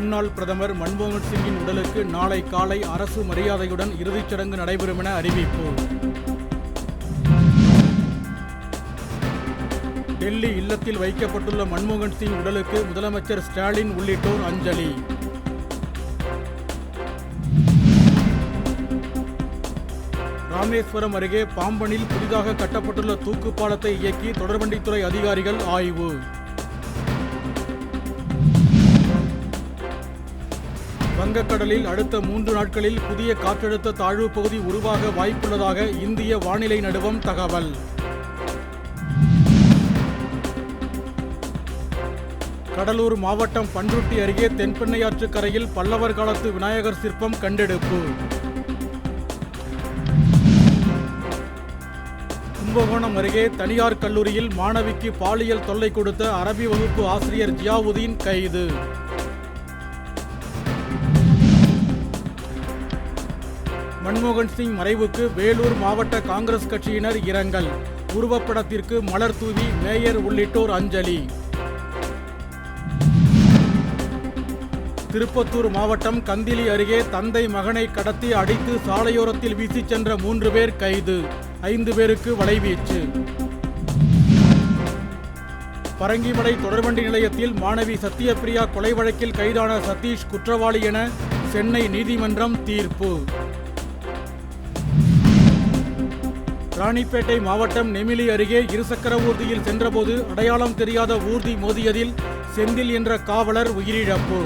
முன்னாள் பிரதமர் மன்மோகன் சிங்கின் உடலுக்கு நாளை காலை அரசு மரியாதையுடன் இறுதிச் சடங்கு நடைபெறும் என அறிவிப்பு. டெல்லி இல்லத்தில் வைக்கப்பட்டுள்ள மன்மோகன் சிங் உடலுக்கு முதலமைச்சர் ஸ்டாலின் உள்ளிட்டோர் அஞ்சலி. ராமேஸ்வரம் அருகே பாம்பனில் புதிதாக கட்டப்பட்டுள்ள தூக்கு பாலத்தை இயக்கி தொடர்வண்டித்துறை அதிகாரிகள் ஆய்வு. வங்கக்கடலில் அடுத்த 3 நாட்களில் புதிய காற்றழுத்த தாழ்வு பகுதி உருவாக வாய்ப்புள்ளதாக இந்திய வானிலை நடுவம் தகவல். கடலூர் மாவட்டம் பண்ருட்டி அருகே தென்பெண்ணையாற்று கரையில் பல்லவர் காலத்து விநாயகர் சிற்பம் கண்டெடுப்பு. கும்பகோணம் அருகே தனியார் கல்லூரியில் மாணவிக்கு பாலியல் தொல்லை கொடுத்த அரபி வகுப்பு ஆசிரியர் ஜியாவுதீன் கைது. மன்மோகன் சிங் மறைவுக்கு வேலூர் மாவட்ட காங்கிரஸ் கட்சியினர் இரங்கல். உருவப்படத்திற்கு மலர் தூவி மேயர் உள்ளிட்டோர் அஞ்சலி. திருப்பத்தூர் மாவட்டம் கந்திலி அருகே தந்தை மகனை கடத்தி அடித்து சாலையோரத்தில் வீசிச் சென்ற 3 பேர் கைது. 5 பேருக்கு வலைவீச்சு. பரங்கிமலை தொடர்வண்டி நிலையத்தில் மாணவி சத்யபிரியா கொலை வழக்கில் கைதான சதீஷ் குற்றவாளி என சென்னை நீதிமன்றம் தீர்ப்பு. ராணிப்பேட்டை மாவட்டம் நெமிலி அருகே இருசக்கர ஊர்தியில் சென்றபோது அடையாளம் தெரியாத ஊர்தி மோதியதில் செந்தில் என்ற காவலர் உயிரிழப்பு.